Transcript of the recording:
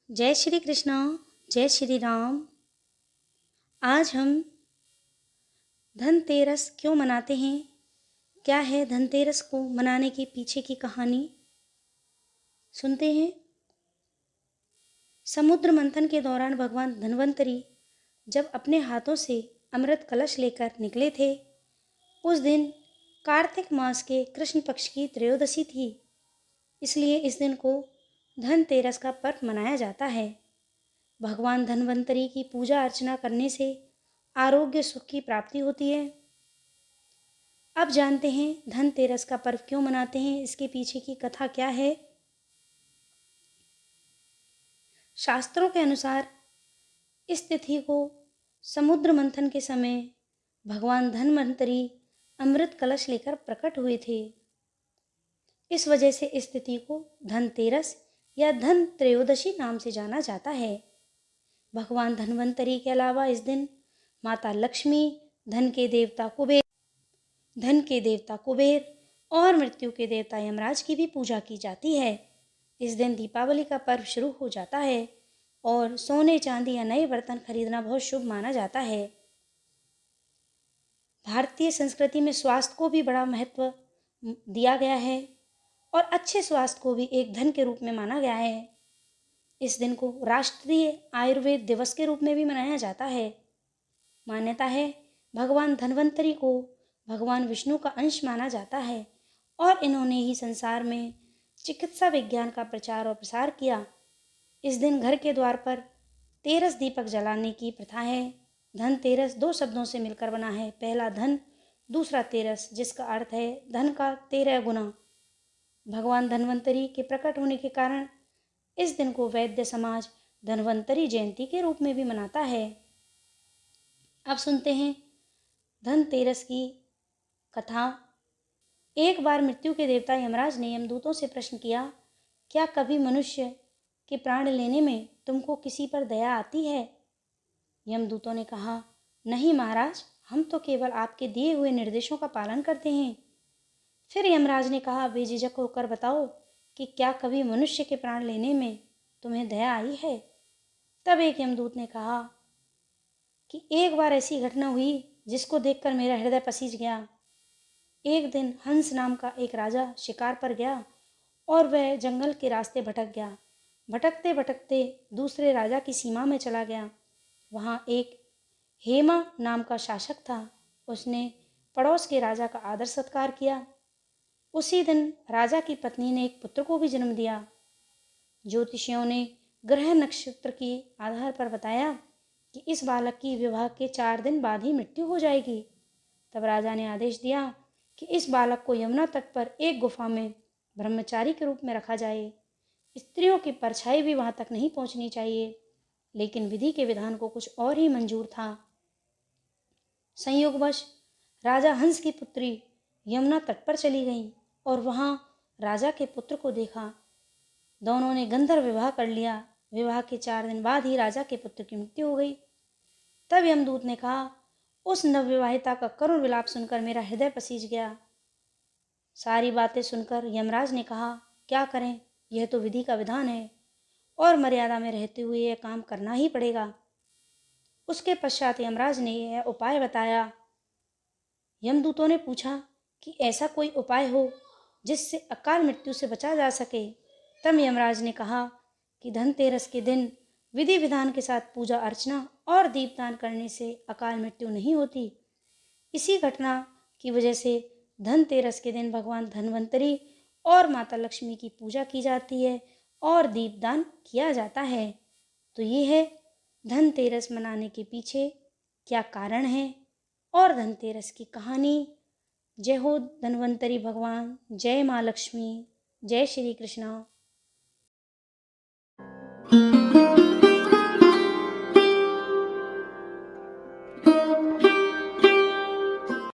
जय श्री कृष्णा, जय श्री राम। आज हम धनतेरस क्यों मनाते हैं, क्या है धनतेरस को मनाने के पीछे की कहानी, सुनते हैं। समुद्र मंथन के दौरान भगवान धन्वंतरी जब अपने हाथों से अमृत कलश लेकर निकले थे, उस दिन कार्तिक मास के कृष्ण पक्ष की त्रयोदशी थी। इसलिए इस दिन को धनतेरस का पर्व मनाया जाता है। भगवान धन्वंतरी की पूजा अर्चना करने से आरोग्य सुख की प्राप्ति होती है। अब जानते हैं धनतेरस का पर्व क्यों मनाते हैं, इसके पीछे की कथा क्या है। शास्त्रों के अनुसार इस तिथि को समुद्र मंथन के समय भगवान धन्वंतरी अमृत कलश लेकर प्रकट हुए थे। इस वजह से इस तिथि को धनतेरस या धन त्रयोदशी नाम से जाना जाता है। भगवान धन्वंतरी के अलावा इस दिन माता लक्ष्मी, धन के देवता कुबेर और मृत्यु के देवता यमराज की भी पूजा की जाती है। इस दिन दीपावली का पर्व शुरू हो जाता है और सोने चांदी या नए बर्तन खरीदना बहुत शुभ माना जाता है। भारतीय संस्कृति में स्वास्थ्य को भी बड़ा महत्व दिया गया है और अच्छे स्वास्थ्य को भी एक धन के रूप में माना गया है। इस दिन को राष्ट्रीय आयुर्वेद दिवस के रूप में भी मनाया जाता है। मान्यता है भगवान धन्वंतरी को भगवान विष्णु का अंश माना जाता है और इन्होंने ही संसार में चिकित्सा विज्ञान का प्रचार और प्रसार किया। इस दिन घर के द्वार पर तेरस दीपक जलाने की प्रथा है। धनतेरस दो शब्दों से मिलकर बना है, पहला धन, दूसरा तेरस, जिसका अर्थ है धन का 13 गुना। भगवान धन्वंतरी के प्रकट होने के कारण इस दिन को वैद्य समाज धन्वंतरी जयंती के रूप में भी मनाता है। अब सुनते हैं धनतेरस की कथा। एक बार मृत्यु के देवता यमराज ने यमदूतों से प्रश्न किया, क्या कभी मनुष्य के प्राण लेने में तुमको किसी पर दया आती है? यमदूतों ने कहा, नहीं महाराज, हम तो केवल आपके दिए हुए निर्देशों का पालन करते हैं। फिर यमराज ने कहा, बेझिझक होकर बताओ कि क्या कभी मनुष्य के प्राण लेने में तुम्हें दया आई है? तब एक यमदूत ने कहा कि एक बार ऐसी घटना हुई जिसको देखकर मेरा हृदय पसीज गया। एक दिन हंस नाम का एक राजा शिकार पर गया और वह जंगल के रास्ते भटक गया। भटकते भटकते दूसरे राजा की सीमा में चला गया। वहाँ एक हेमा नाम का शासक था। उसने पड़ोस के राजा का आदर सत्कार किया। उसी दिन राजा की पत्नी ने एक पुत्र को भी जन्म दिया। ज्योतिषियों ने ग्रह नक्षत्र के आधार पर बताया कि इस बालक की विवाह के 4 दिन बाद ही मृत्यु हो जाएगी। तब राजा ने आदेश दिया कि इस बालक को यमुना तट पर एक गुफा में ब्रह्मचारी के रूप में रखा जाए। स्त्रियों की परछाई भी वहां तक नहीं पहुंचनी चाहिए। लेकिन विधि के विधान को कुछ और ही मंजूर था। संयोगवश राजा हंस की पुत्री यमुना तट पर चली गई और वहां राजा के पुत्र को देखा। दोनों ने गंधर्व विवाह कर लिया। विवाह के 4 दिन बाद ही राजा के पुत्र की मृत्यु हो गई। तब यमदूत ने कहा, उस नवविवाहिता का करुण विलाप सुनकर मेरा हृदय पसीज गया। सारी बातें सुनकर यमराज ने कहा, क्या करें, यह तो विधि का विधान है और मर्यादा में रहते हुए यह काम करना ही पड़ेगा। उसके पश्चात यमराज ने यह उपाय बताया। यमदूतों ने पूछा कि ऐसा कोई उपाय हो जिससे अकाल मृत्यु से बचा जा सके। तब यमराज ने कहा कि धनतेरस के दिन विधि विधान के साथ पूजा अर्चना और दीपदान करने से अकाल मृत्यु नहीं होती। इसी घटना की वजह से धनतेरस के दिन भगवान धन्वंतरी और माता लक्ष्मी की पूजा की जाती है और दीपदान किया जाता है। तो ये है धनतेरस मनाने के पीछे क्या कारण है और धनतेरस की कहानी। जय हो धन्वंतरी भगवान, जय माँ लक्ष्मी, जय श्री कृष्णा।